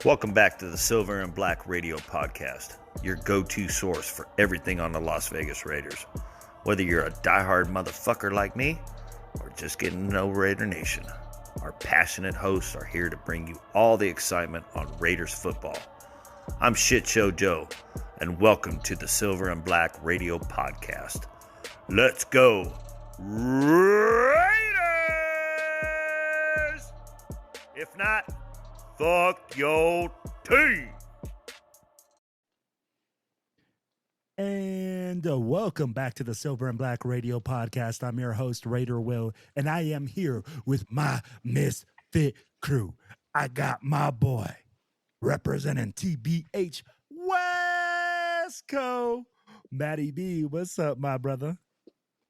Welcome back to the Silver and Black Radio Podcast, your go-to source for everything on the Las Vegas Raiders. Whether you're a diehard motherfucker like me, or just getting to know Raider Nation, our passionate hosts are here to bring you all the excitement on Raiders football. I'm Shit Show Joe, and welcome to the Silver and Black Radio Podcast. Let's go, Raiders! If not, fuck your team. And welcome back to the Silver and Black Radio Podcast. I'm your host, Raider Will, and I am here with my misfit crew. I got my boy representing TBH West Coast, Matty B. What's up, my brother?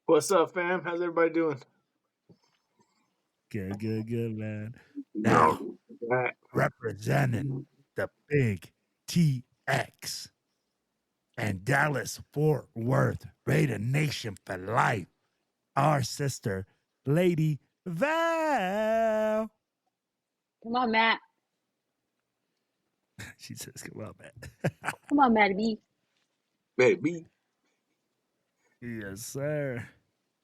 What's up, fam? How's everybody doing? Good, man. Now, representing the Big TX and Dallas Fort Worth Raider Nation for life, our sister, Lady Val. Come on, Matt. She says, come on, Matt. Come on, Matty B. Baby. Yes, sir.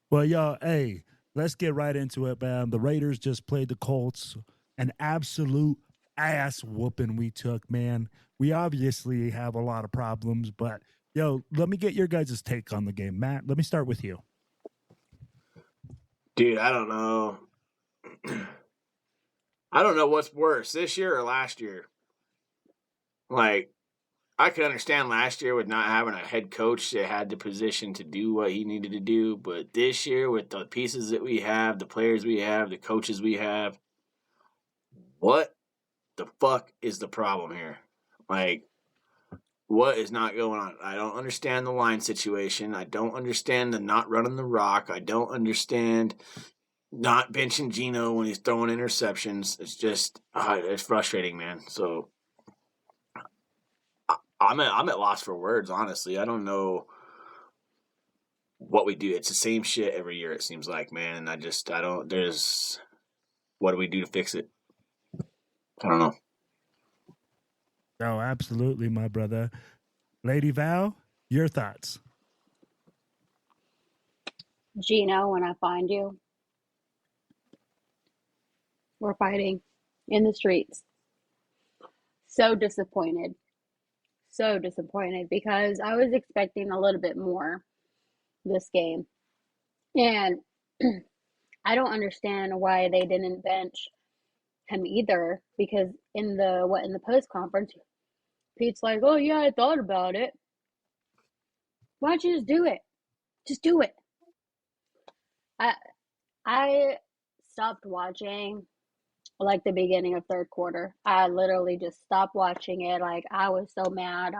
Well, y'all, hey, let's get right into it, man. The Raiders just played the Colts. An absolute ass whooping we took, man. We obviously have a lot of problems, but, yo, let me get your guys' take on the game. Matt, let me start with you. Dude, I don't know. I don't know what's worse, this year or last year. Like, I could understand last year with not having a head coach that had the position to do what he needed to do, but this year with the pieces that we have, the players we have, the coaches we have, what the fuck is the problem here? Like, what is not going on? I don't understand the line situation. I don't understand the not running the rock. I don't understand not benching Geno when he's throwing interceptions. It's just, it's frustrating, man. So I'm at loss for words, honestly. I don't know what we do. It's the same shit every year, it seems like, man. And what do we do to fix it? I don't know. Oh, absolutely, my brother. Lady Val, your thoughts? Geno, when I find you, we're fighting in the streets. So disappointed because I was expecting a little bit more this game. And I don't understand why they didn't bench him either, because in the post conference, Pete's like, "Oh yeah, I thought about it." Why don't you just do it? Just do it. I stopped watching like the beginning of third quarter. I literally just stopped watching it. Like, I was so mad.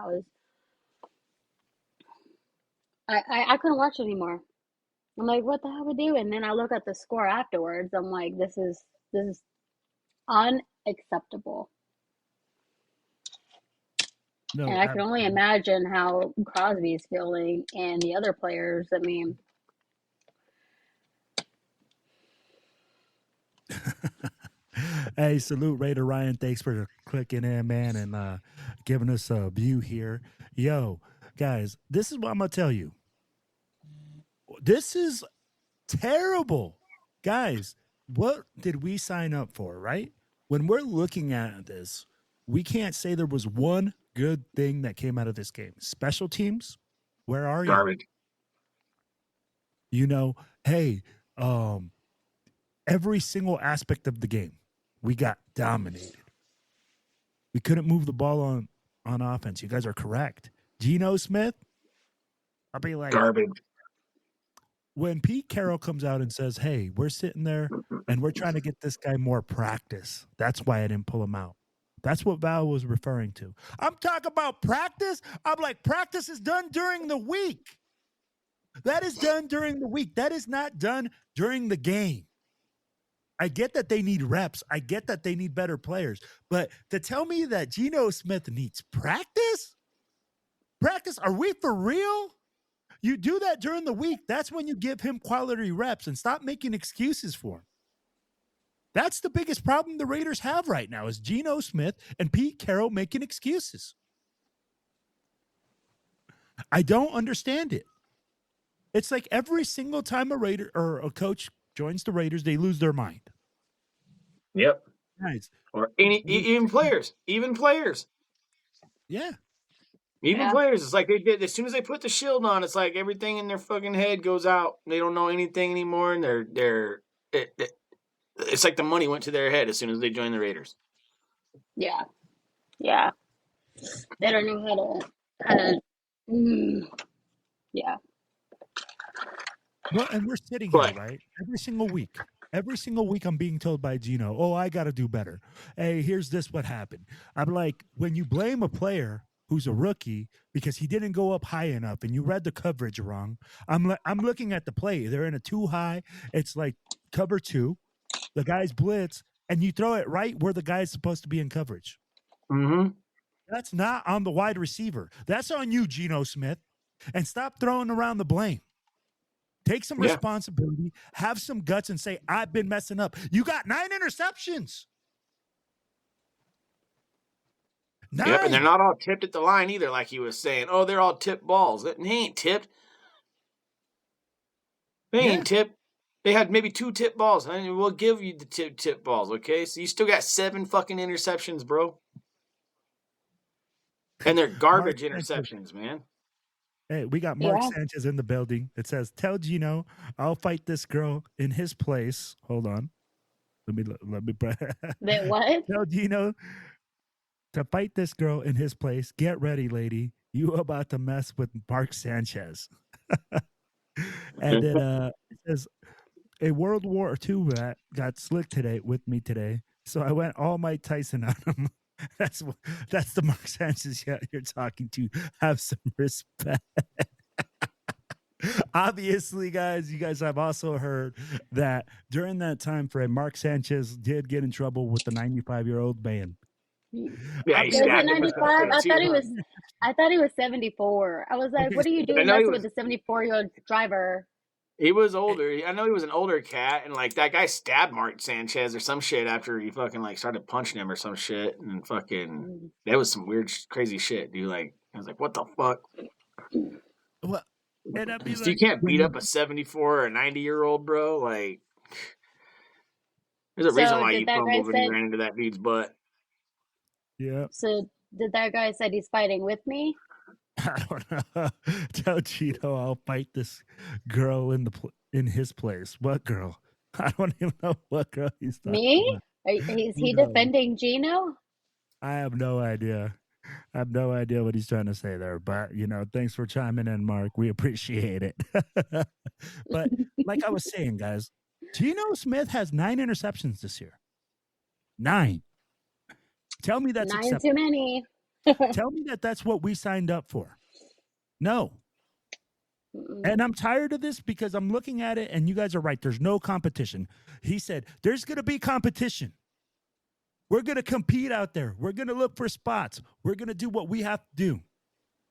I couldn't watch it anymore. I'm like, what the hell we do? And then I look at the score afterwards. I'm like, this is unacceptable. No, and I can only imagine how Crosby's feeling and the other players. I mean, hey, salute Raider Ryan. Thanks for clicking in, man, and giving us a view here. Yo, guys, this is what I'm going to tell you. This is terrible. Guys, what did we sign up for, right? When we're looking at this, we can't say there was one good thing that came out of this game. Special teams, where are you? Garbage. You know, hey, every single aspect of the game, we got dominated. We couldn't move the ball on offense. You guys are correct. Geno Smith, I'll be like, garbage. When Pete Carroll comes out and says, hey, we're sitting there and we're trying to get this guy more practice, that's why I didn't pull him out. That's what Val was referring to. I'm talking about practice. I'm like, practice is done during the week. That is done during the week. That is not done during the game. I get that they need reps. I get that they need better players. But to tell me that Geno Smith needs practice? Practice? Are we for real? You do that during the week. That's when you give him quality reps and stop making excuses for him. That's the biggest problem the Raiders have right now is Geno Smith and Pete Carroll making excuses. I don't understand it. It's like every single time a Raider or a coach joins the Raiders, they lose their mind. Yep. Nice. Or even players. Yeah. Even players. It's like they did as soon as they put the shield on, it's like everything in their fucking head goes out. They don't know anything anymore, and it's like the money went to their head as soon as they joined the Raiders. Yeah. Yeah. They don't know how to yeah. Well, and we're sitting here, right? Every single week I'm being told by Geno, oh, I got to do better. Hey, here's this what happened. I'm like, when you blame a player who's a rookie because he didn't go up high enough and you read the coverage wrong, I'm looking at the play. They're in a too high. It's like cover 2. The guy's blitz, and you throw it right where the guy's supposed to be in coverage. Mm-hmm. That's not on the wide receiver. That's on you, Geno Smith. And stop throwing around the blame. Take some responsibility, have some guts, and say, I've been messing up. You got 9 interceptions. 9. Yep, and they're not all tipped at the line either, like he was saying. Oh, they're all tipped balls. They ain't tipped. They ain't tipped. They had maybe 2 tip balls. I mean, we'll give you the tip balls, okay? So you still got 7 fucking interceptions, bro. And they're garbage interceptions, man. Hey, we got Mark Sanchez in the building. It says, tell Geno I'll fight this girl in his place. Hold on. Let me Wait, what? Tell Geno to fight this girl in his place. Get ready, lady. You about to mess with Mark Sanchez. And then it says, a World War II rat got slick today with me today. So I went all Mike Tyson on him. That's the Mark Sanchez you're talking to. Have some respect. Obviously, guys, you guys have also heard that during that time frame, Mark Sanchez did get in trouble with the 95-year-old man. Yeah, he was it 95? I thought he was 74. I was like, what are you doing messing with the 74-year-old driver? He was older. I know he was an older cat, and like that guy stabbed Mark Sanchez or some shit after he fucking like started punching him or some shit, and fucking that was some weird, crazy shit, dude. Like I was like, what the fuck? Well, and I mean, so you can't beat up a 74 or a 90-year-old, bro. Like, there's a reason why you fumbled when you ran into that dude's butt. Yeah. So did that guy said he's fighting with me? I don't know. Tell Geno I'll fight this girl in his place. What girl? I don't even know what girl he's talking me. About. Is he defending Geno? I have no idea. I have no idea what he's trying to say there. But thanks for chiming in, Mark. We appreciate it. But like I was saying, guys, Geno Smith has 9 interceptions this year. 9. Tell me that's 9 acceptable. too many. Tell me that's what we signed up for. No. And I'm tired of this because I'm looking at it and you guys are right. There's no competition. He said, there's going to be competition. We're going to compete out there. We're going to look for spots. We're going to do what we have to do.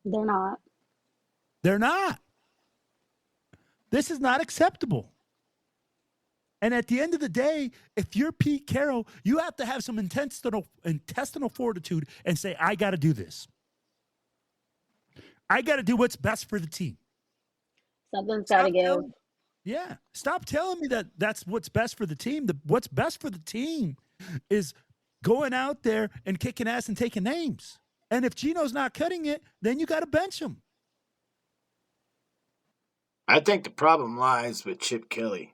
They're not. They're not. This is not acceptable. And at the end of the day, if you're Pete Carroll, you have to have some intestinal fortitude and say, I got to do this. I got to do what's best for the team. Something's got to give. Yeah. Stop telling me that that's what's best for the team. What's best for the team is going out there and kicking ass and taking names. And if Geno's not cutting it, then you got to bench him. I think the problem lies with Chip Kelly.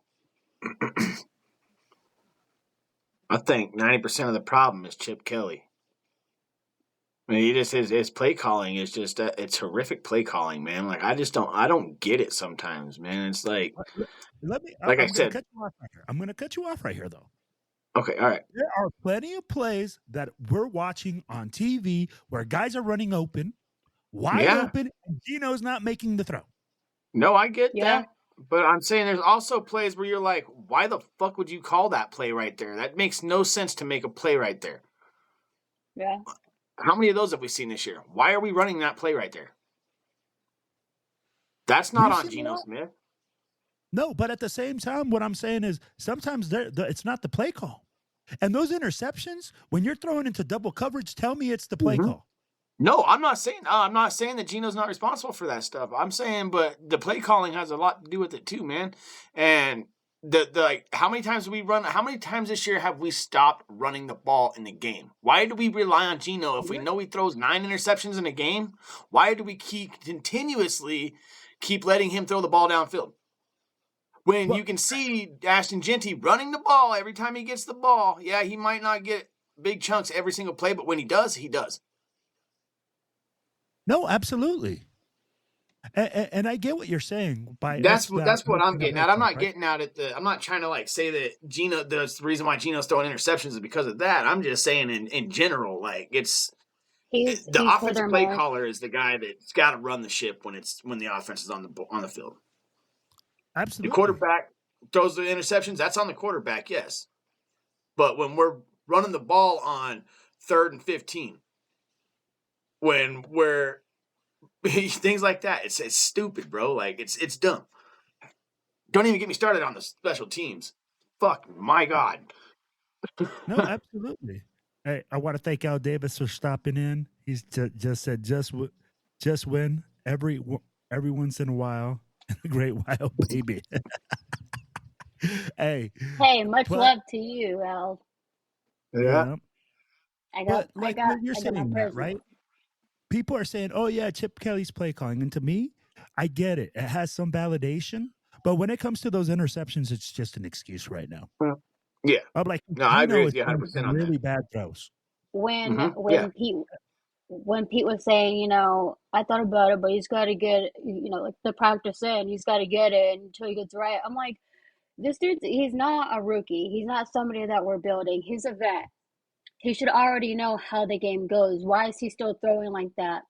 I think 90% of the problem is Chip Kelly. I mean, his play calling is just it's horrific play calling, man. Like I don't get it sometimes, man. It's like, I'm going to cut you off right here, though. Okay, all right. There are plenty of plays that we're watching on TV where guys are running open, wide open, and Geno's not making the throw. No, I get that. But I'm saying there's also plays where you're like, why the fuck would you call that play right there? That makes no sense to make a play right there. Yeah. How many of those have we seen this year? Why are we running that play right there? That's not on Geno Smith. No, but at the same time, what I'm saying is sometimes it's not the play call. And those interceptions, when you're throwing into double coverage, tell me it's the play Mhm. call. No, I'm not saying that Geno's not responsible for that stuff. I'm saying, but the play calling has a lot to do with it too, man. And the like, how many times this year have we stopped running the ball in the game? Why do we rely on Geno if we know he throws 9 interceptions in a game? Why do we continuously keep letting him throw the ball downfield? When you can see Ashton Genty running the ball every time he gets the ball. Yeah, he might not get big chunks every single play, but when he does, he does. No, absolutely. And I get what you're saying. That's what I'm getting at. I'm not getting out at I'm not trying to like say that Geno. The reason why Geno's throwing interceptions is because of that. I'm just saying in general, like the offensive play caller is the guy that's got to run the ship when the offense is on the field. Absolutely. The quarterback throws the interceptions. That's on the quarterback, yes. But when we're running the ball on 3rd and 15, when we're things like that, it's stupid, bro. Like it's dumb. Don't even get me started on the special teams. Fuck, my God. No, absolutely. Hey, I want to thank Al Davis for stopping in. He's just said just win every once in a while. A great while, baby. Hey, much love to you, Al. Yeah. You're saying that, right? People are saying, "Oh yeah, Chip Kelly's play calling," and to me, I get it. It has some validation, but when it comes to those interceptions, it's just an excuse right now. Yeah, I'm like, no, I agree with you 100% on really that. Bad throws. When Pete was saying, I thought about it, but he's got to get, like the practice in, he's got to get it until he gets right. I'm like, this dude, he's not a rookie. He's not somebody that we're building. He's a vet. He should already know how the game goes. Why is he still throwing like that?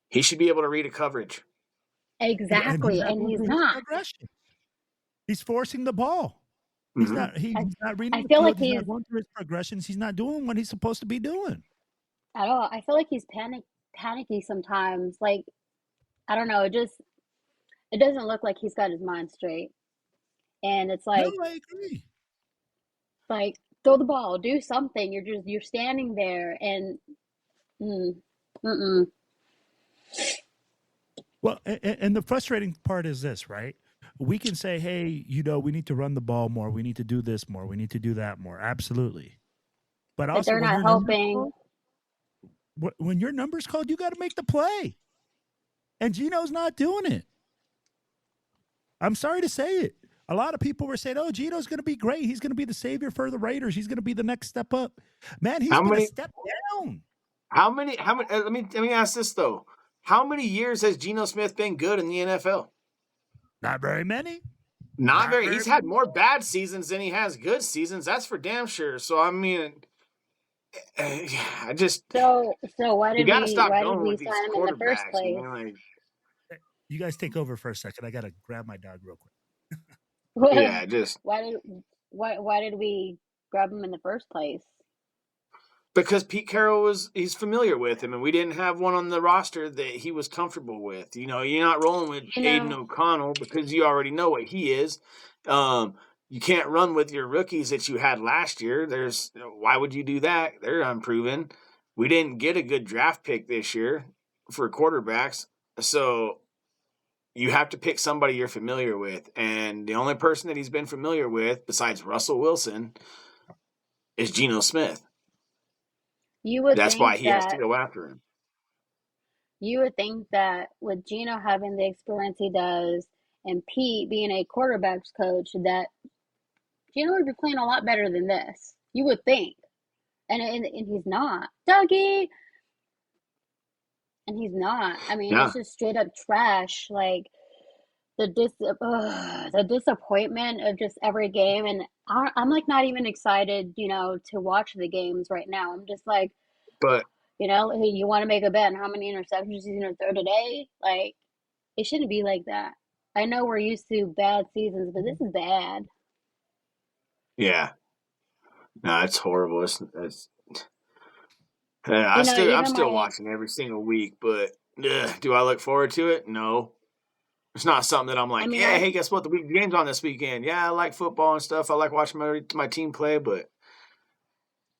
He should be able to read a coverage. Exactly, and he's not. He's forcing the ball. He's not. He's not reading. I feel like he's not going through his progressions. He's not doing what he's supposed to be doing. At all. I feel like he's panicky sometimes. Like, I don't know. It doesn't look like he's got his mind straight. And it's like, no, I agree. Like, throw the ball, do something. You're standing there, and Well, and the frustrating part is this, right? We can say, hey, we need to run the ball more. We need to do this more. We need to do that more. Absolutely. But also, they're not helping. When your number's called, you got to make the play. And Geno's not doing it. I'm sorry to say it. A lot of people were saying, oh, Geno's going to be great. He's going to be the savior for the Raiders. He's going to be the next step up. Man, he's been a step down. How many? Let me ask this, though. How many years has Geno Smith been good in the NFL? Not very many. Not very. He's had more bad seasons than he has good seasons. That's for damn sure. So, I mean, I just... So why did we sign him in the first place? Man, you guys take over for a second. I got to grab my dog real quick. Yeah, just... Why did we grab him in the first place? Because Pete Carroll he's familiar with him, and we didn't have one on the roster that he was comfortable with. You're not rolling with Aiden O'Connell because you already know what he is. You can't run with your rookies that you had last year. Why would you do that? They're unproven. We didn't get a good draft pick this year for quarterbacks, so you have to pick somebody you're familiar with. And the only person that he's been familiar with, besides Russell Wilson, is Geno Smith. That's why he has to go after him. You would think that with Geno having the experience he does and Pete being a quarterback's coach, that Geno would be playing a lot better than this. You would think. And he's not. Dougie! And he's not. I mean, It's just straight up trash. Like, the disappointment of just every game, and I'm like not even excited, to watch the games right now. I'm just like, but you want to make a bet on how many interceptions he's gonna throw today? Like, it shouldn't be like that. I know we're used to bad seasons, but this is bad. Yeah, no, it's horrible. I'm still watching every single week, but do I look forward to it? No. It's not something that I'm like, hey, guess what? The game's on this weekend. Yeah, I like football and stuff. I like watching my team play, but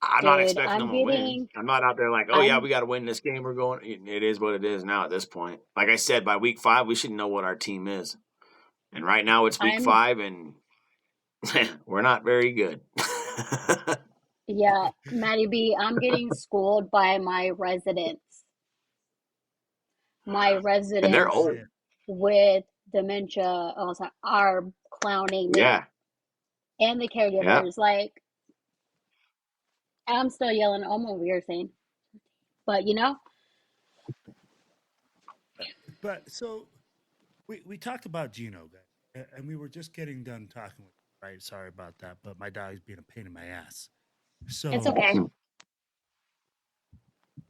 I'm not Dude, expecting them I'm to win. getting, I'm not out there like, oh, yeah, I'm, we got to win this game. We're going. It is what it is now at this point. Like I said, by week 5, we should know what our team is. And right now it's week I'm, 5, and we're not very good. yeah, Maddie B, I'm getting schooled by my residents. My And they're residents old. Yeah. with dementia are clowning me Yeah. and the Yeah. caregivers. Like, I'm still yelling, I'm over here saying, but But so we talked about Geno, guys, and we were just getting done talking with you, right? Sorry about that, but my dog's being a pain in my ass. it's So okay.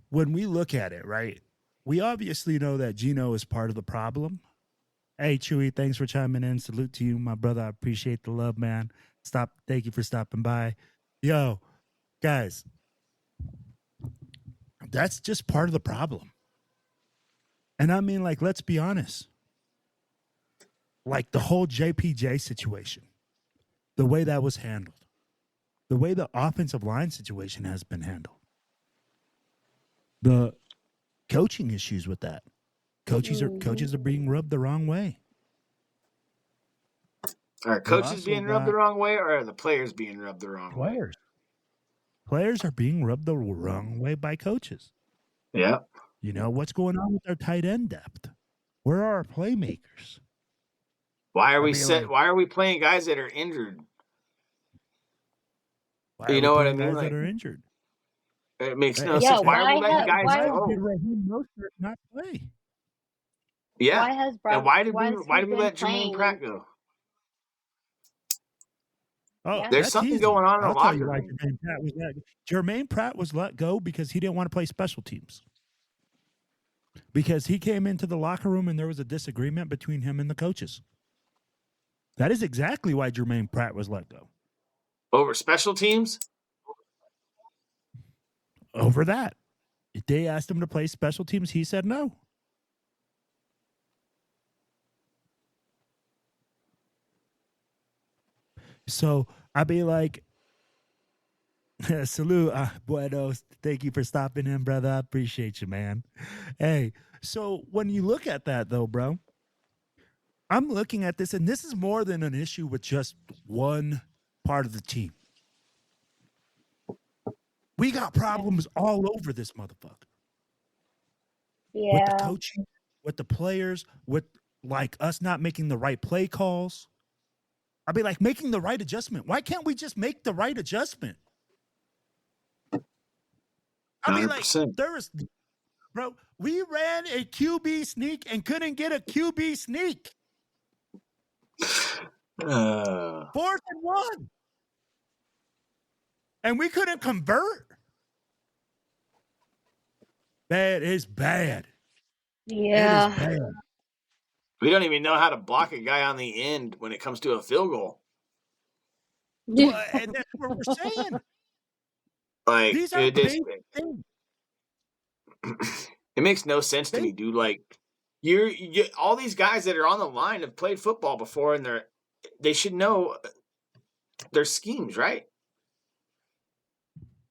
when we look at it, right, we obviously know that Geno is part of the problem. Hey, Chewy, thanks for chiming in. Salute to you, my brother. I appreciate the love, man. Thank you for stopping by. Yo, guys, that's just part of the problem. And I mean, like, let's be honest. Like the whole JPJ situation, the way that was handled, the way the offensive line situation has been handled, the coaching issues with that. Coaches are being rubbed the wrong way. Are You coaches also being rubbed the got wrong way, or are the players being rubbed the wrong way? players are being rubbed the wrong way by coaches. Yeah. You know, what's going on with our tight end depth? Where are our playmakers? Why are I we mean, like, Why are we playing guys that are injured? why are You we know what I playing mean? guys that Like, are injured? it makes no Yeah, sense. Why are we why letting guys why Why go? did Raheem Mostert not play? Yeah. And why has why he did we been let Jermaine playing? Pratt go? Oh, Yeah. There's that's something easy. going on in the I'll tell you locker why room. Jermaine Pratt was let go because he didn't want to play special teams. Because he came into the locker room and there was a disagreement between him and the coaches. That is exactly why Jermaine Pratt was let go. Over special teams? Over that. If they asked him to play special teams, he said no. So I'd be like, salute, buenos. Thank you for stopping in, brother. I appreciate you, man. Hey, so when you look at that, though, bro, I'm looking at this, and this is more than an issue with just one part of the team. We got problems all over this motherfucker. With the Yeah. coaching, with the players, with like us not making the right play calls. I'd be like, making the right adjustment. Why can't we just make the right adjustment? I mean, like, 100%. bro, we ran a QB sneak and couldn't get a QB sneak. 4th and 1. And we couldn't convert. That is bad. Yeah. It is bad. We don't even know how to block a guy on the end when it comes to a field goal. Well, and that's what we're saying. Like, These are basic things. It makes no sense to me, dude. Like, you get all these guys that are on the line have played football before, and they should know their schemes, right?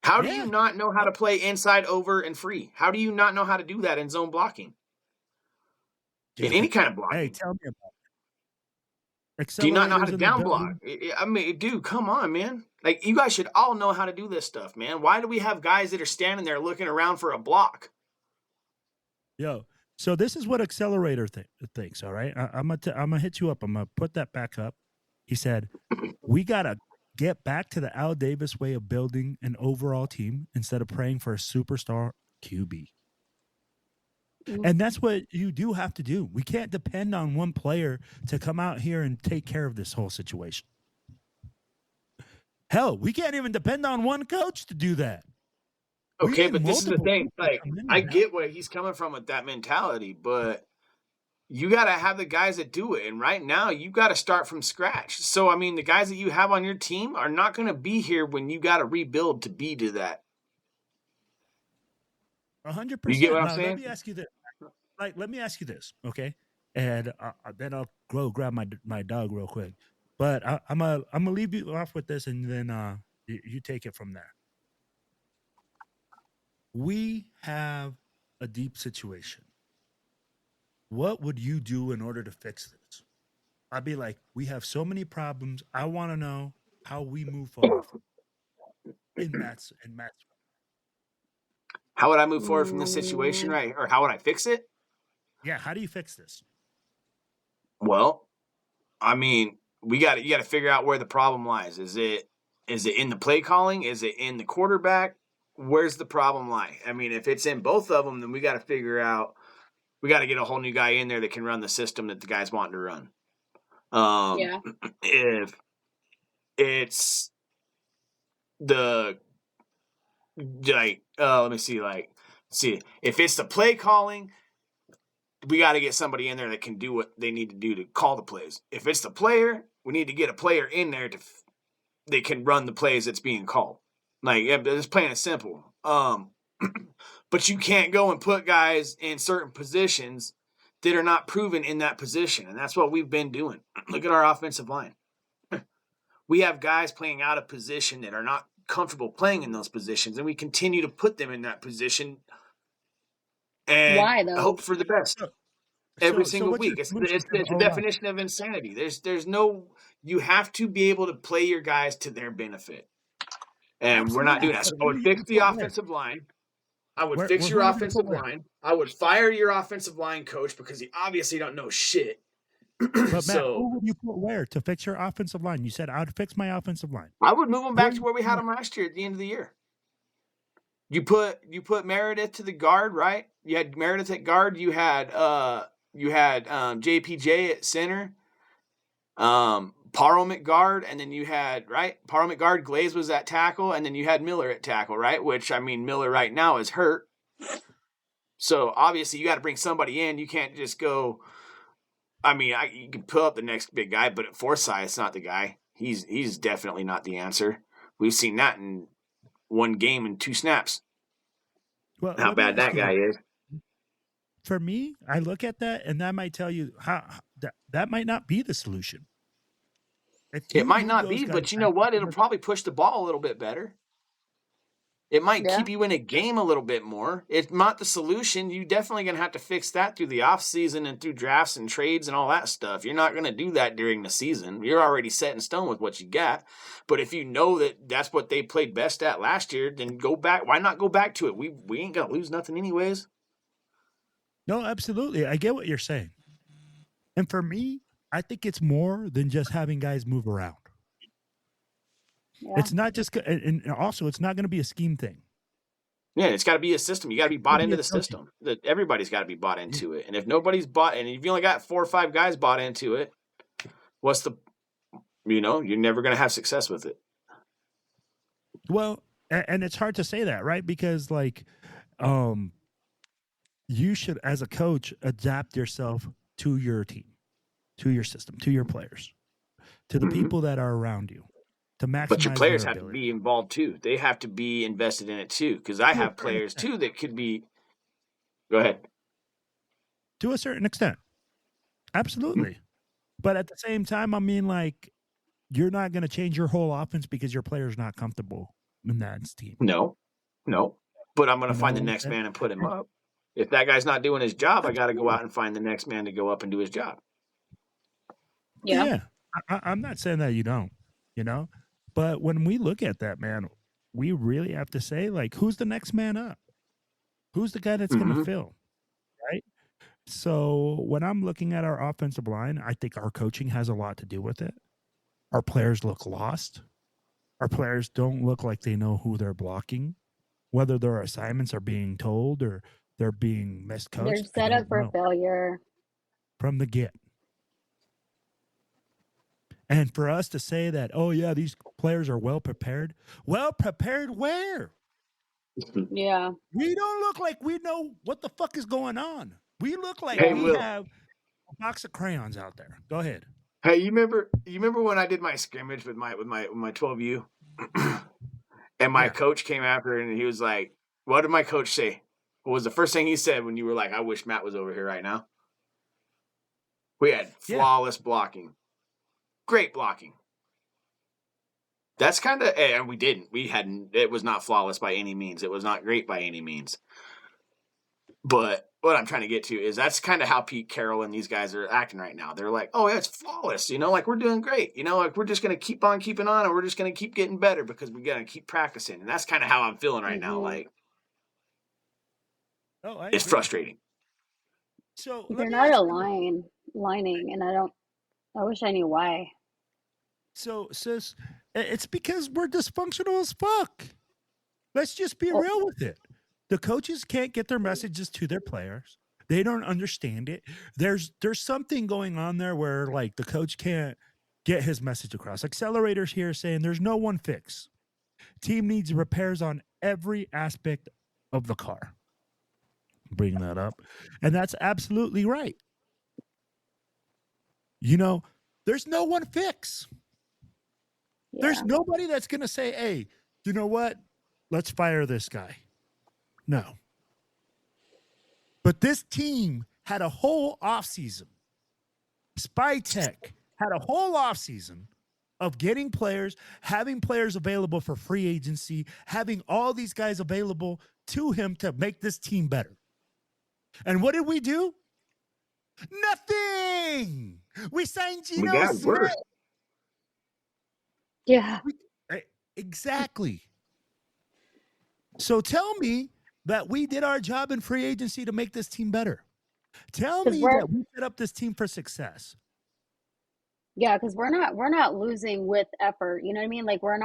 How do you not know how to play inside, over, and free? How do you not know how to do that in zone blocking? In any kind of blocking. Hey, tell me about it. Do you not know how to Accelerators in the down building. block? I mean, dude, come on, man. Like, you guys should all know how to do this stuff, man. Why do we have guys that are standing there looking around for a block? Yo, so this is what Accelerator thinks, all right? I'm gonna hit you up. I'm gonna put that back up. He said, we gotta get back to the Al Davis way of building an overall team instead of praying for a superstar QB. And that's what you do have to do. We can't depend on one player to come out here and take care of this whole situation. Hell, we can't even depend on one coach to do that. Okay, but this is the thing. Like, I get where he's coming from with that mentality, but you got to have the guys that do it. And right now, you got to start from scratch. So, I mean, the guys that you have on your team are not going to be here when you got to rebuild to be to that. 100%. You get what I'm now, saying? Let me ask you this, okay? And then I'll go grab my dog real quick. But I'm gonna leave you off with this, and then you take it from there. We have a deep situation. What would you do in order to fix this? I'd be like, we have so many problems. I want to know how we move forward in Matt's. How would I move forward from this situation, Mm, right? Or how would I fix it? Yeah, how do you fix this? Well, I mean, you got to figure out where the problem lies. Is it in the play calling? Is it in the quarterback? Where's the problem lie? I mean, if it's in both of them, then we got to figure out. We got to get a whole new guy in there that can run the system that the guys want to run. yeah. If it's the let me see, if it's the play calling, we got to get somebody in there that can do what they need to do to call the plays. If it's the player, we need to get a player in there that can run the plays that's being called. Like, it's plain and simple. But you can't go and put guys in certain positions that are not proven in that position, and that's what we've been doing. Look at our offensive line. We have guys playing out of position that are not comfortable playing in those positions, and we continue to put them in that position and Why though? hope for the best every single what's your week. It's solution to the the O-line? definition of insanity. There's no, you have to be able to play your guys to their benefit, and we're not Absolutely. doing that. So But I who would are you fix gonna the put where? offensive line. I would Where fix who your are you gonna put offensive where? line. I would fire your offensive line coach because he obviously don't know shit. But Matt, So who would you put where to fix your offensive line? You said I'd fix my offensive line. I would move them Who are back to you where we putting had where? them last year at the end of the year. You put Meredith to the guard, right? You had Meredith at guard. You had JPJ at center. Parham at guard, and then you had, right, Parham at guard, Glaze was at tackle, and then you had Miller at tackle, right? Which, I mean, Miller right now is hurt. So obviously you got to bring somebody in. You can't just go. I mean, you can put up the next big guy, but at Forsyth's not the guy. He's definitely not the answer. We've seen that in one game and 2 snaps. Well, How let me bad ask that you guy this. is. For me, I look at that, and that might tell you that might not be the solution. If It you might move not those be, guys but you know back what? to It'll probably push the ball a little bit better. It might Yeah. keep you in a game a little bit more. It's not the solution. You're definitely going to have to fix that through the offseason and through drafts and trades and all that stuff. You're not going to do that during the season. You're already set in stone with what you got. But if you know that that's what they played best at last year, then go back. Why not go back to it? We ain't going to lose nothing anyways. No, absolutely. I get what you're saying. And for me, I think it's more than just having guys move around. Yeah. It's not just, and also it's not going to be a scheme thing. Yeah, it's got to be a system. You got to be bought It'll be into a the coaching. system. That everybody's got to be bought into it. And if nobody's bought, and if you only got 4 or 5 guys bought into it, what's the, you're never going to have success with it. Well, and it's hard to say that, right? Because you should, as a coach, adapt yourself to your team, to your system, to your players, to the Mhm. people that are around you, to maximize But your players their have to ability. be involved too. They have to be invested in it too. Because I To a have certain players extent. too that could be. Go ahead. To a certain extent. Absolutely. But at the same time, I mean, like, you're not going to change your whole offense because your player's not comfortable in that team. No. But I'm going You to know find the what I'm next saying? man and put him up. If that guy's not doing his job, I got to go out and find the next man to go up and do his job. Yeah. Yeah. I'm not saying that you don't, but when we look at that, man, we really have to say, like, who's the next man up? Who's the guy that's going to Mhm. fill? Right. So when I'm looking at our offensive line, I think our coaching has a lot to do with it. Our players look lost. Our players don't look like they know who they're blocking, whether their assignments are being told or they're being They're miscoached. I set up don't for know failure. from the get. And for us to say that, oh yeah, these players are well prepared where? Yeah. We don't look like we know what the fuck is going on. We look like Hey, Yeah. we Will. have a box of crayons out there. Go ahead. Hey, you remember when I did my scrimmage with my 12U, and my Yeah. coach came after and he was like, "What did my coach say? What was the first thing he said when you were like, I wish Matt was over here right now?" We had Yeah. flawless blocking, great blocking. That's kind of, and we didn't. We hadn't. It was not flawless by any means. It was not great by any means. But what I'm trying to get to is that's kind of how Pete Carroll and these guys are acting right now. They're like, oh, yeah, it's flawless. Like we're doing great. Like we're just going to keep on keeping on and we're just going to keep getting better because we got to keep practicing. And that's kind of how I'm feeling right now. Like, it's frustrating. So they're not aligning, and I wish I knew why. So, sis, it's because we're dysfunctional as fuck. Let's just be real with it. The coaches can't get their messages to their players. They don't understand it. There's something going on there where like the coach can't get his message across. Accelerators here saying there's no one fix. Team needs repairs on every aspect of the car. Bring that up. And that's absolutely right. There's no one fix. Yeah. There's nobody that's going to say, hey, you know what? Let's fire this guy. No. But this team had a whole offseason. Spytech had a whole offseason of getting players, having players available for free agency, having all these guys available to him to make this team better. And what did we do? Nothing. We signed Geno Smith. Yeah. Exactly. So tell me that we did our job in free agency to make this team better. Tell me that we set up this team for success. Yeah, because we're not losing with effort. You know what I mean? Like they're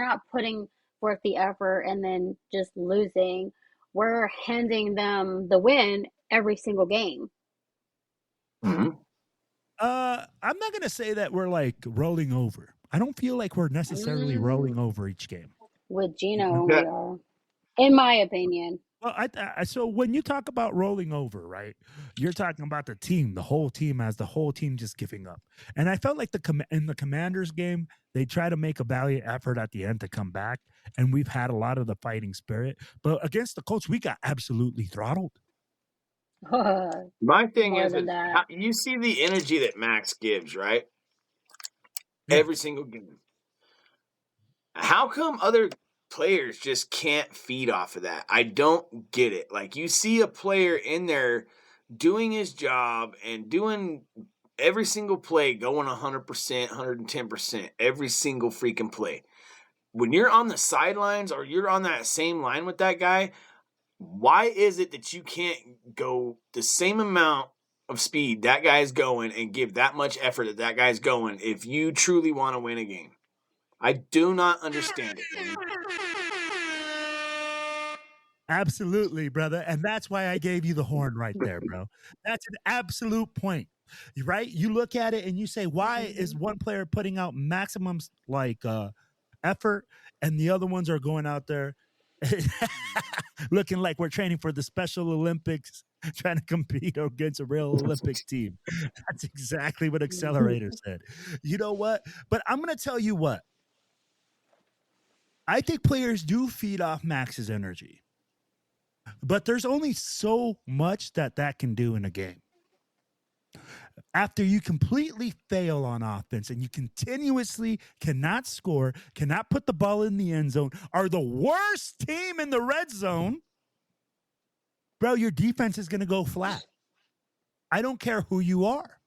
not putting forth the effort and then just losing. We're handing them the win every single game. Mm-hmm. I'm not gonna say that we're like rolling over. I don't feel like we're necessarily rolling over each game. With Geno, we are, in my opinion. Well, so when you talk about rolling over, right, you're talking about the team, the whole team, as the whole team just giving up. And I felt like in the Commanders game, they try to make a valiant effort at the end to come back, and we've had a lot of the fighting spirit. But against the Colts, we got absolutely throttled. My thing is you see the energy that Max gives, right? Yeah. Every single game. How come other players just can't feed off of that? I don't get it. Like, you see a player in there doing his job and doing every single play, going 100%, 110%, every single freaking play. When you're on the sidelines or you're on that same line with that guy, why is it that you can't go the same amount of speed that guy's going and give that much effort that guy's going if you truly want to win a game? I do not understand it, man. Absolutely, brother. And that's why I gave you the horn right there, bro. That's an absolute point, right? You look at it and you say, why is one player putting out maximum effort and the other ones are going out there looking like we're training for the Special Olympics, trying to compete against a real Olympic team? That's exactly what Accelerator said. You know what? But I'm going to tell you what. I think players do feed off Max's energy. But there's only so much that can do in a game. After you completely fail on offense and you continuously cannot score, cannot put the ball in the end zone, are the worst team in the red zone, bro, your defense is going to go flat. I don't care who you are.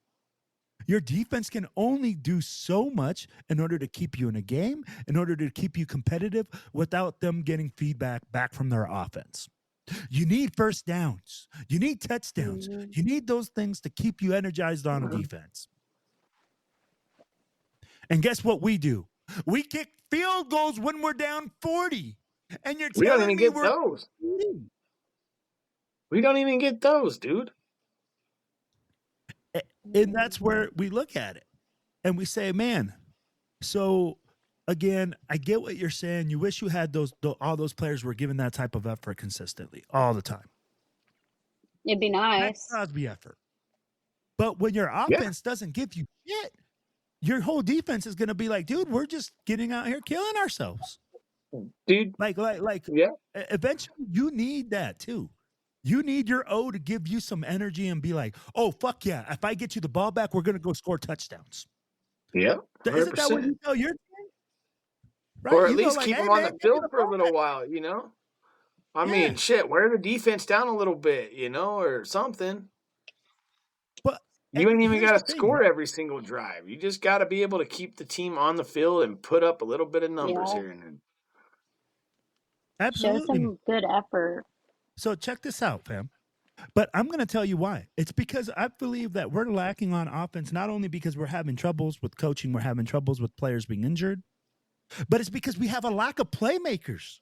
Your defense can only do so much in order to keep you in a game, in order to keep you competitive without them getting feedback back from their offense. You need first downs. You need touchdowns. You need those things to keep you energized on defense. And guess what we do? We kick field goals when we're down 40. And you're telling me we're those. We don't even get those, dude. And that's where we look at it. And we say, man, so again, I get what you're saying. You wish you had all those players were given that type of effort consistently all the time. It'd be nice. That does be effort. But when your offense doesn't give you shit, your whole defense is going to be like, dude, we're just getting out here killing ourselves. Dude. Like, eventually you need that too. You need your O to give you some energy and be like, oh, fuck yeah. If I get you the ball back, we're going to go score touchdowns. Yeah. 100%. Isn't that what you tell your team? right? Or at You go least like, keep hey them on man, the give me field the for a ball little back. while, you know? I Yeah, mean, shit, wear the defense down a little bit, you know, or something. but You ain't even here's got the to thing, score right? every single drive. You just got to be able to keep the team on the field and put up a little bit of numbers Yeah. here and there. Show Absolutely. some good effort. So check this out, fam. But I'm going to tell you why. It's because I believe that we're lacking on offense, not only because we're having troubles with coaching, we're having troubles with players being injured, but it's because we have a lack of playmakers.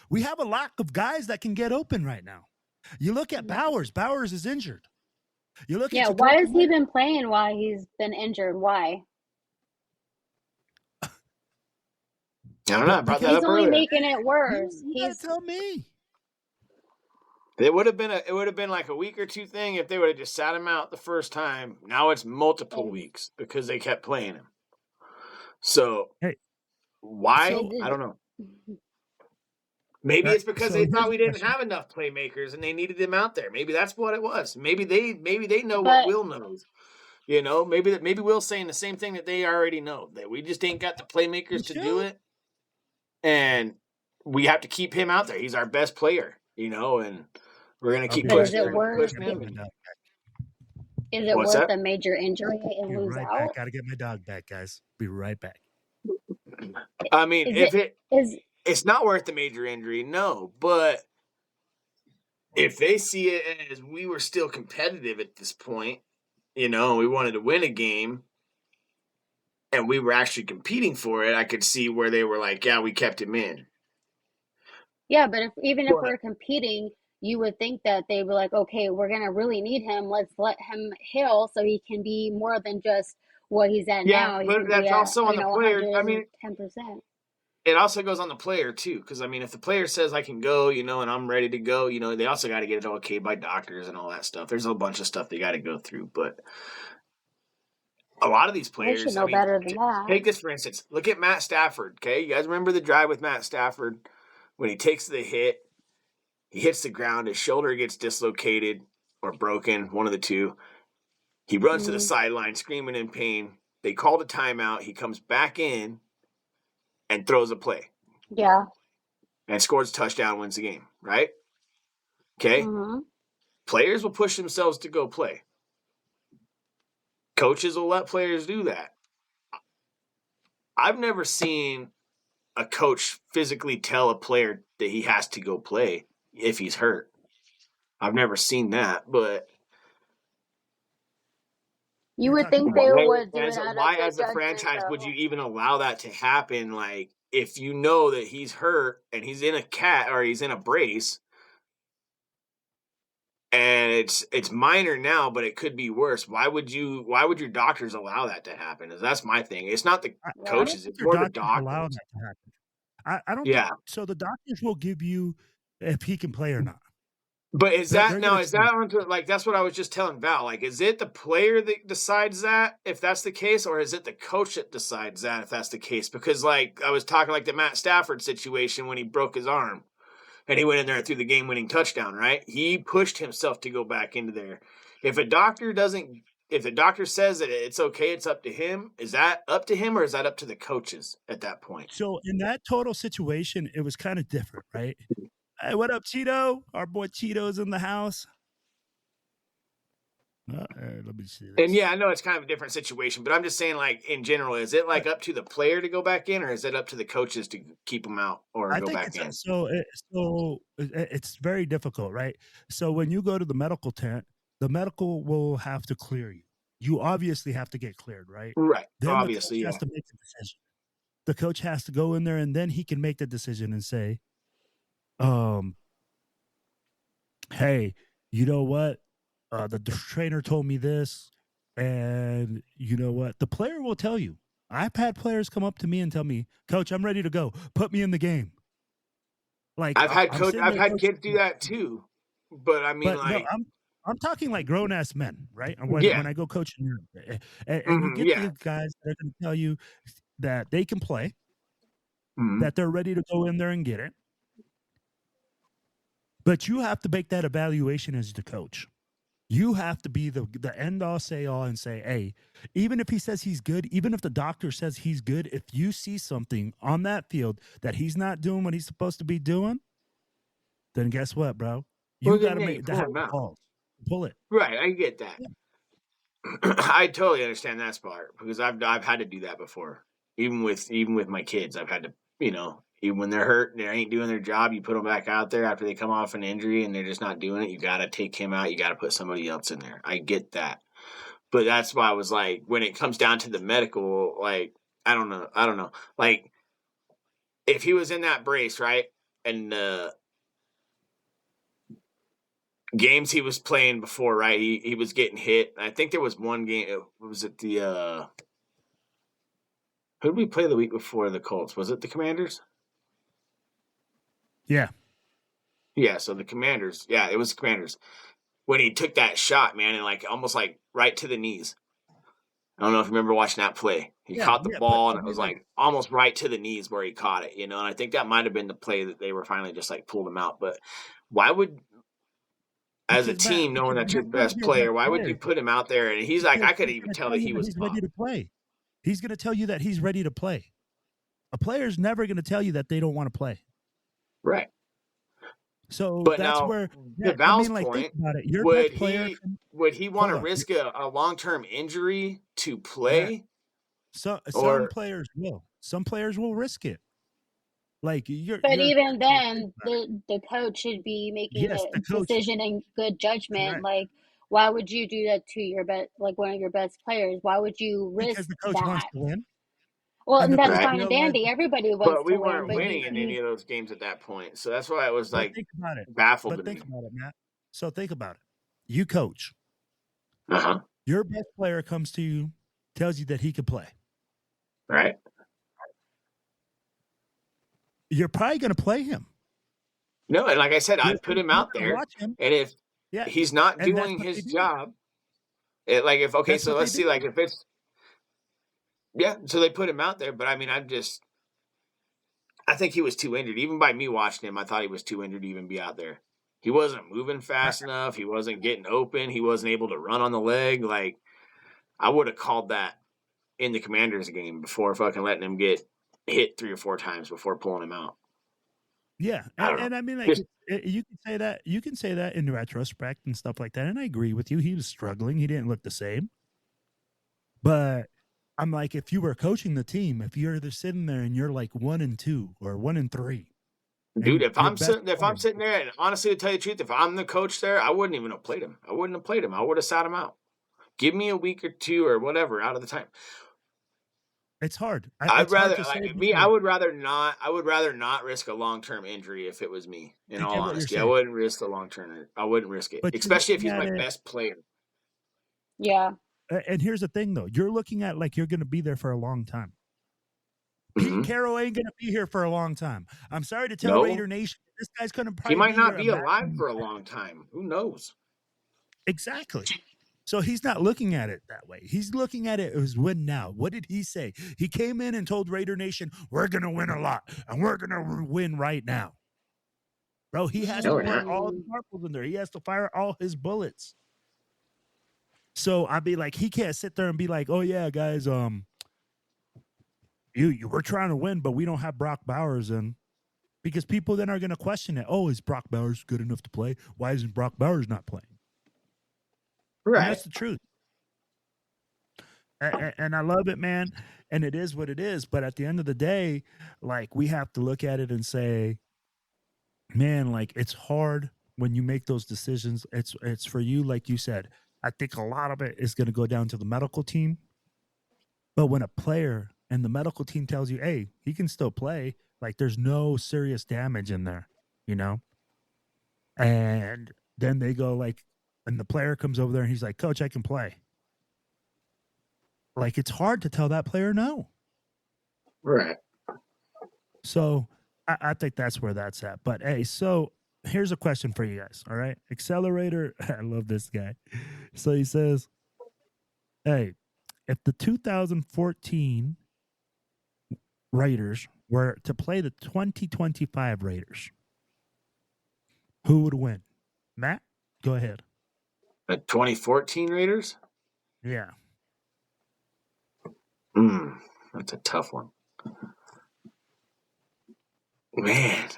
We have a lack of guys that can get open right now. You look at Bowers. Bowers is injured. You look at Yeah, why Jacoby has he Myers. been playing while he's been injured? Why? I don't know. I But brought that He's up because only earlier. making it worse. you got to tell me. It would have been like a week or two thing if they would have just sat him out the first time. Now it's multiple weeks because they kept playing him. So Hey, why? so I don't know. Maybe it's because so they here's thought we the didn't question. have enough playmakers and they needed them out there. Maybe that's what it was. Maybe they know what But Will knows. You know, maybe Will's saying the same thing that they already know, that we just ain't got the You playmakers to do should. it, and we have to keep him out there. He's our best player, you know, and we're gonna I'll keep be but right is pushing it back. him and I worth pushing gotta get him. my And dog. is it what's worth that? a major injury and Be lose right out? back. Gotta get my dog back, guys. Be right back. I mean, Is it is it's not worth the major injury, no, but if they see it as we were still competitive at this point, you know, we wanted to win a game and we were actually competing for it, I could see where they were like, yeah, we kept him in. yeah, but even if But we're competing, you would think that they were like, okay, we're gonna really need him. Let's let him heal so he can be more than just what he's at yeah, now. He but can be that's at, also on the player. I mean, 110%. it also goes on the player too, because I mean, if the player says I can go, you know, and I'm ready to go, you know, they also got to get it okayed by doctors and all that stuff. There's a bunch of stuff they got to go through, but a lot of these They should players, I know mean, better than that. take this for instance. Look at Matt Stafford. Okay, you guys remember the drive with Matt Stafford when he takes the hit, he hits the ground, his shoulder gets dislocated or broken, one of the two. He runs to the Mm, sideline screaming in pain. They called a timeout. He comes back in and throws a play yeah. and scores a touchdown, wins the game, right? Okay. Hmm. Players will push themselves to go play. Coaches will let players do that. I've never seen a coach physically tell a player that he has to go play if he's hurt. I've never seen that, but You You're would talking think about they why would do it out of why good as a judgment, franchise would you though. even allow that to happen? Like if you know that he's hurt and he's in a cat or he's in a brace and it's minor now, but it could be worse. Why would your doctors allow that to happen? That's my thing. It's not the I Yeah. don't coaches, think it's your more the doctors allow doctors. that to happen. I don't think Yeah. so. The doctors will give you if he can play or not. But is They're that gonna now? Is tell you. that onto like that's what I was just telling Val? Like, is it the player that decides that if that's the case, or is it the coach that decides that if that's the case? Because like I was talking like the Matt Stafford situation when he broke his arm and he went in there and threw the game-winning touchdown. Right? He pushed himself to go back into there. If a doctor doesn't, if the doctor says that it's okay, it's up to him. Is that up to him, or is that up to the coaches at that point? So in that total situation, it was kind of different, right? Hey, what up, Cheeto? Our boy Cheeto's in the house. Let me see And this. yeah, I know it's kind of a different situation, but I'm just saying, like in general, is it like up to the player to go back in, or is it up to the coaches to keep them out or I go think back it's in? it's very difficult, right? So when you go to the medical tent, the medical will have to clear you. You obviously have to get cleared, right? Right. Then the coach Obviously, has yeah. to make the decision. The coach has to go in there, and then he can make the decision and say, um, "Hey, you know what? The trainer told me this, and you know what? The player will tell you. I've had players come up to me and tell me, Coach, I'm ready to go. Put me in the game. Like I'm sitting I've there had coaching, kids do that too, but I mean, but no, like, I'm talking like grown ass men, right? And yeah, when I go coaching, and you get yeah. these guys that are going to tell you that they can play, Mhm. that they're ready to go in there and get it, but you have to make that evaluation as the coach. You have to be the end all say all and say, hey, even if he says he's good, even if the doctor says he's good, if you see something on that field that he's not doing what he's supposed to be doing, then guess what, bro? Well, You got then to yeah, you make pull have him the out. balls. Pull it. Right, I get that. Yeah. I totally understand that part because I've had to do that before. Even with my kids, I've had to, even when they're hurt and they ain't doing their job, you put them back out there after they come off an injury and they're just not doing it. You got to take him out. You got to put somebody else in there. I get that, but that's why I was like, when it comes down to the medical, like I don't know, like if he was in that brace, right, and games he was playing before, right? He was getting hit. I think there was one game. Was it the who did we play the week before the Colts? Was it the Commanders? Yeah. Yeah, so the Commanders. Yeah, it was the Commanders. When he took that shot, man, and like almost like right to the knees. I don't know if you remember watching that play. He caught the But ball I and it was mean, like almost right to the knees where he caught it, And I think that might have been the play that they were finally just like pulled him out. But why would, as a because Matt, team, knowing that's he's your one of best your best player, why would you players. put him out there? And he's like, Because I could he's even going to tell tell that you he that was he's ready pumped. to play. He's going to tell you that he's ready to play. A player's never going to tell you that they don't want to play. Right. So But that's now, where, to I Val's mean, like, think point, about it. Your would best player, he want hold to on. risk a long-term injury to Matt, play? some Or players will. Some players will risk it. Like But you're even think then, about it. the coach should be making Yes, the the coach, decision and good judgment. correct. Like, why would you do that to your like one of your best players? Why would you Because risk the coach wants that? to win, Well, and and the that's coach right, fine and dandy. realizes. Everybody wants but to we win, weren't but winning in any you of those games at that point. So that's why it was But like think about it. baffled But to think me. about it, Matt. So think about it. You coach. Uh-huh. Your best player comes to you, tells you that he can play. Right. You're probably going to play him. No, and like I said, You're I'd put him you're out going to there, watch him. and if Yeah, he's not and that's doing what they his do. job, okay, That's so what they let's see, do. like if it's so they put him out there, but I mean, I think he was too injured. Even by me watching him, I thought he was too injured to even be out there. He wasn't moving I, fast enough. He wasn't getting open. He wasn't able to run on the leg. Like I would have called that in the Commanders game before fucking letting him get hit 3 or 4 times before pulling him out. yeah, I don't know. and I mean, like Just you can say that. You can say that in retrospect and stuff like that. And I agree with you. He was struggling. He didn't look the same. But I'm like, if you were coaching the team, if you're either sitting there and you're like 1-2 or 1-3, dude, and if your I'm best sitting, if player, I'm sitting there, and honestly, to tell you the truth, if I'm the coach there, I wouldn't even have played him. I wouldn't have played him. I would have sat him out. Give me a week or 2 or whatever out of the time. it's hard. I'd It's hard rather to say me. because I would rather not. I would rather not risk a long term injury if it was me. In I all get what you're honesty, I saying. wouldn't risk the long term. I wouldn't risk it, But you're especially if looking he's at my it, best player. yeah. and here's the thing though, you're looking at like you're going to be there for a long time. Pete Mm-hmm. Carroll ain't going to be here for a long time. I'm sorry to tell No, Raider Nation, this guy's going to he probably might be not here be a alive maximum. for a long time. Who knows? Exactly. So he's not looking at it that way. He's looking at it as win now. What did he say? He came in and told Raider Nation, we're going to win a lot and we're going to win right now. Bro, he has No, to we're put not. all the marbles in there. He has to fire all his bullets. So I'd be like, he can't sit there and be like, oh yeah, guys, you we're trying to win, but we don't have Brock Bowers in. Because people then are going to question it. Oh, is Brock Bowers good enough to play? Why isn't Brock Bowers not playing? And Right. that's the truth. And I love it, man. And it is what it is. But at the end of the day, like we have to look at it and say, man, like it's hard when you make those decisions. It's for you, like you said. I think a lot of it is going to go down to the medical team. But when a player and the medical team tells you, hey, he can still play, like there's no serious damage in there, you know? And then they go like, and the player comes over there and he's like, Coach, I can play. Like it's hard to tell that player no. Right. So I think that's where that's at. But hey, so here's a question for you guys. All right. Accelerator. I love this guy. So he says, hey, if the 2014 Raiders were to play the 2025 Raiders, who would win? Matt, go ahead. The 2014 Raiders? Yeah. That's a tough one. Man.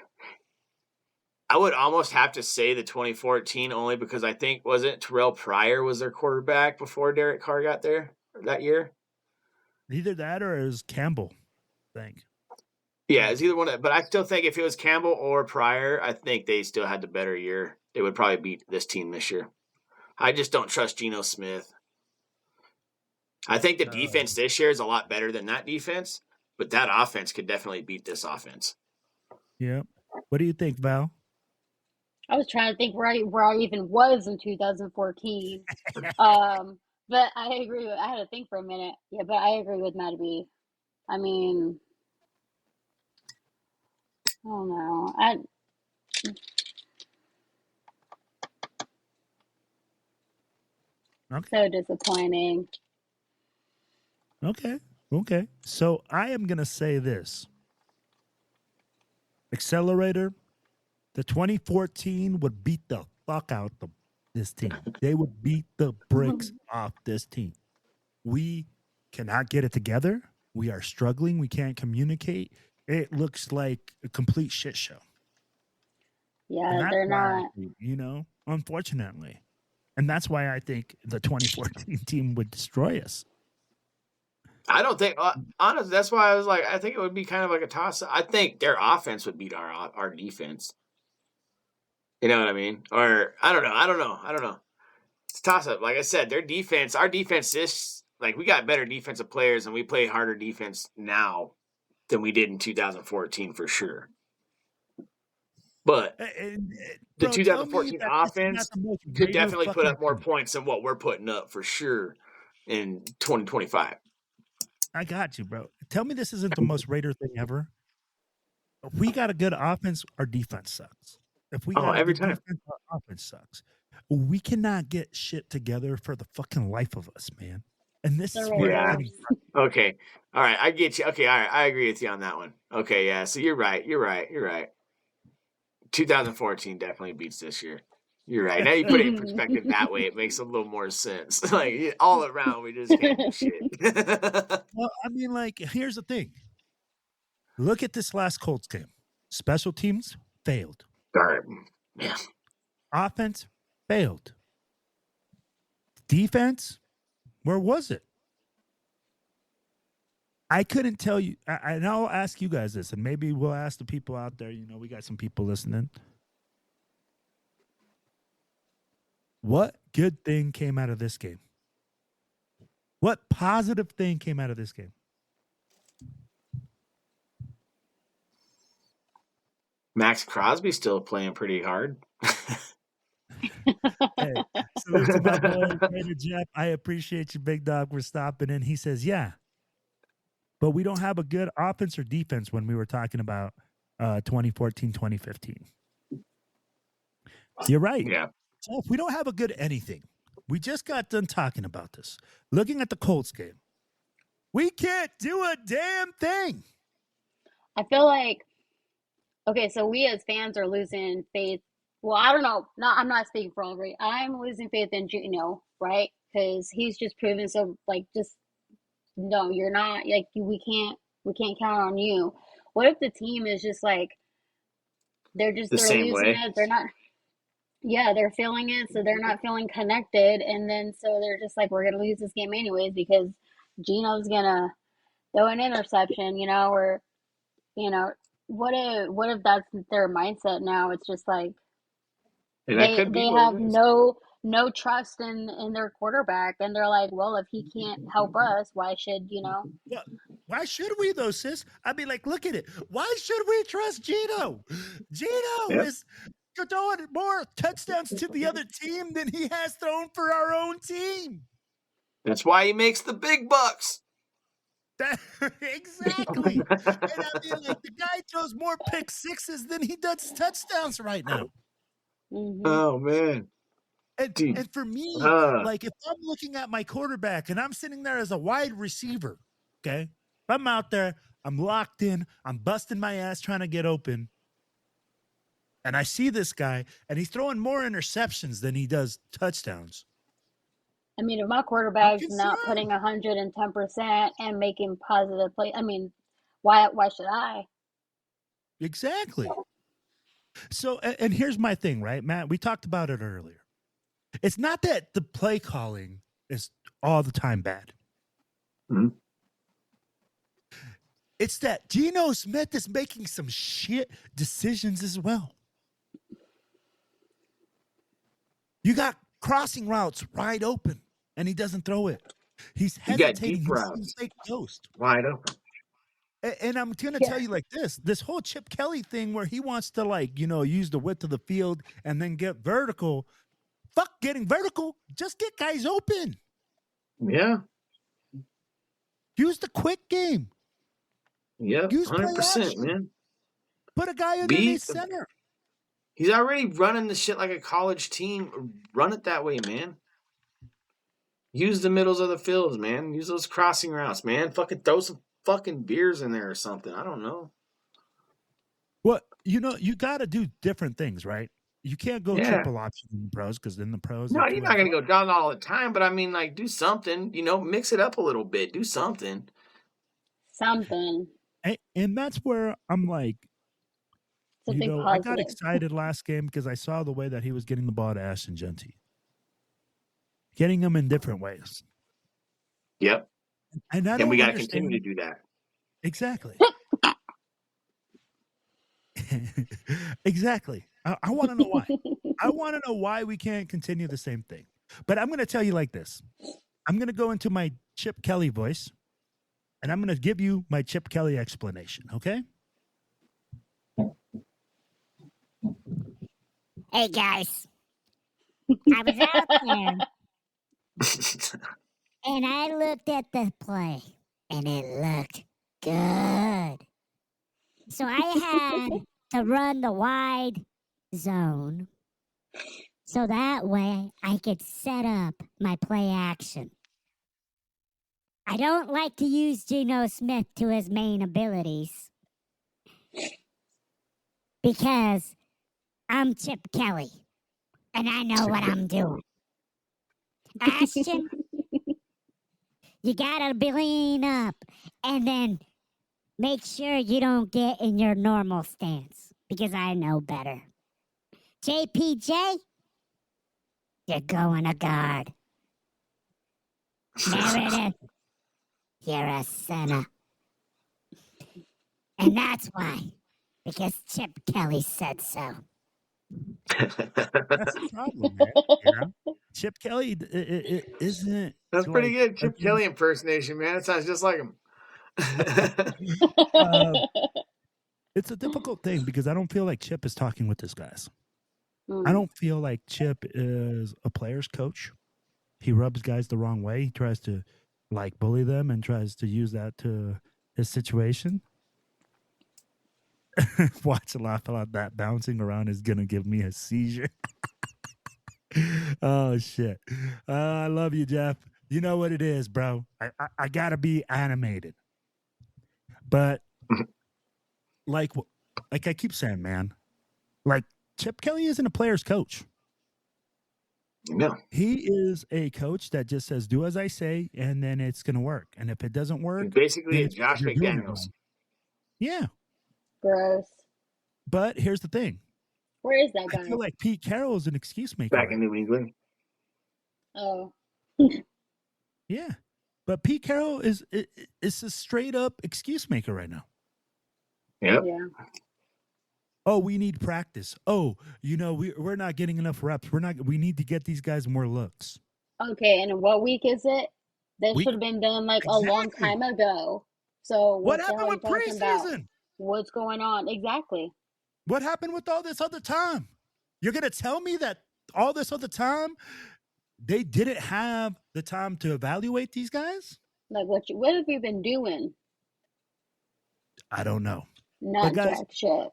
I would almost have to say the 2014 only because I think, was it Terrell Pryor was their quarterback before Derek Carr got there that year? Either that or it was Campbell, I think. Yeah, it's either one. But I still think if it was Campbell or Pryor, I think they still had the better year. They would probably beat this team this year. I just don't trust Geno Smith. I think the defense this year is a lot better than that defense, but that offense could definitely beat this offense. Yeah. What do you think, Val? I was trying to think where I even was in 2014. But I agree with, I had to think for a minute. Yeah, but I agree with Matt B. I mean, I don't know. So disappointing. Okay. So I am going to say this. Accelerator, the 2014 would beat the fuck out of this team. They would beat the bricks off this team. We cannot get it together. We are struggling. We can't communicate. It looks like a complete shit show. Yeah, they're not. Unfortunately. And that's why I think the 2014 team would destroy us. I don't think, honestly, that's why I was like, I think it would be kind of like a toss. I think their offense would beat our defense. You know what I mean? Or I don't know. It's a toss up. Like I said, our defense is like, we got better defensive players and we play harder defense now than we did in 2014 for sure. But the 2014 offense could definitely put up more points than what we're putting up for sure in 2025. I got you, bro. Tell me this isn't the most Raider thing ever. If we got a good offense, our defense sucks. If we got a good defense, our offense sucks. We cannot get shit together for the fucking life of us, man. And this is where Okay. All right. I get you. Okay. All right. I agree with you on that one. Okay. Yeah. So you're right. 2014 definitely beats this year. You're right. Now you put it in perspective that way, it makes a little more sense. Like, all around, we just can't do shit. Well, I mean, like, here's the thing. Look at this last Colts game. Special teams failed. Yeah. Offense failed. Defense, where was it? I couldn't tell you. And I'll ask you guys this, and maybe we'll ask the people out there. We got some people listening. What good thing came out of this game? What positive thing came out of this game? Max Crosby still playing pretty hard. Hey, salute to my boy, Trader Jeff. I appreciate you, big dog, for stopping in. He says, yeah, but we don't have a good offense or defense when we were talking about 2014, 2015. You're right. Yeah. So if we don't have a good anything, we just got done talking about this. Looking at the Colts game, we can't do a damn thing. I feel like, okay, so we as fans are losing faith. Well, I don't know. No, I'm not speaking for everybody. I'm losing faith in Geno, right? Because he's just proven so, like, just no, you're not. Like, we can't count on you. What if the team is just like they're losing it? They're not. Yeah, they're feeling it, so they're not feeling connected, and then so they're just like, we're gonna lose this game anyways because Geno's gonna throw an interception, or what if that's their mindset now? It's just like they have no trust in their quarterback, and they're like, well, if he can't help us, why should Well, why should we though, sis? I mean, like, look at it. Why should we trust Geno? Geno is throwing more touchdowns to the other team than he has thrown for our own team. That's why he makes the big bucks. Exactly. And I mean, like, the guy throws more pick sixes than he does touchdowns right now. Mm-hmm. Oh, man. And for me, like, if I'm looking at my quarterback and I'm sitting there as a wide receiver, okay, if I'm out there, I'm locked in, I'm busting my ass trying to get open, and I see this guy, and he's throwing more interceptions than he does touchdowns. I mean, if my quarterback's not putting 110% and making positive play, I mean, why should I? Exactly. So, and here's my thing, right, Matt? We talked about it earlier. It's not that the play calling is all the time bad. Mm-hmm. It's that Geno Smith is making some shit decisions as well. You got crossing routes wide open, and he doesn't throw it. He's hesitating. Deep routes. He's fake ghost. Wide open. And I'm going to tell you like this whole Chip Kelly thing where he wants to use the width of the field and then get vertical. Fuck getting vertical. Just get guys open. Yeah. Use the quick game. Yep. Use 100%, man. Put a guy underneath center. He's already running the shit like a college team. Run it that way, man. Use the middles of the fields, man. Use those crossing routes, man. Fucking throw some fucking beers in there or something. I don't know. Well, you got to do different things, right? You can't go triple options in the pros because in the pros. No, you're not going to go down all the time, but I mean, like, do something. Mix it up a little bit. Do something. Something. And that's where I'm like, something positive. I got excited last game because I saw the way that he was getting the ball to Ashton Genty. Getting them in different ways. Yep. And we got to continue to do that. Exactly. Exactly. I want to know why. I want to know why we can't continue the same thing. But I'm going to tell you like this. I'm going to go into my Chip Kelly voice, and I'm going to give you my Chip Kelly explanation, okay? Hey, guys. I was out there, and I looked at the play, and it looked good. So I had to run the wide zone so that way I could set up my play action. I don't like to use Geno Smith to his main abilities because I'm Chip Kelly and I know what I'm doing. Ashton, you gotta lean up and then make sure you don't get in your normal stance because I know better. JPJ, you're going to guard. Meredith, you're a center. And that's why. Because Chip Kelly said so. That's the problem, man. Chip Kelly isn't... That's pretty good. Chip Kelly impersonation, man. It sounds just like him. It's a difficult thing because I don't feel like Chip is talking with his guys. I don't feel like Chip is a player's coach. He rubs guys the wrong way. He tries to bully them and tries to use that to his situation. Watch a laugh about that. Bouncing around is going to give me a seizure. Oh, shit. I love you, Jeff. You know what it is, bro. I got to be animated. But like I keep saying, man, like Chip Kelly isn't a player's coach. No. He is a coach that just says, do as I say, and then it's going to work. And if it doesn't work... He's basically a Josh McDaniels. Yeah. Gross. But here's the thing. Where is that guy? I feel like Pete Carroll is an excuse maker. Back in New England. Oh. Yeah. But Pete Carroll is a straight up excuse maker right now. Yep. Yeah. Oh, we need practice. Oh, we're not getting enough reps. We need to get these guys more looks. Okay, and what week is it? That should have been done a long time ago. So what happened with preseason? What's going on? Exactly. What happened with all this other time? You're gonna tell me that all this other time they didn't have the time to evaluate these guys? Like what have you been doing? I don't know. Not jack shit.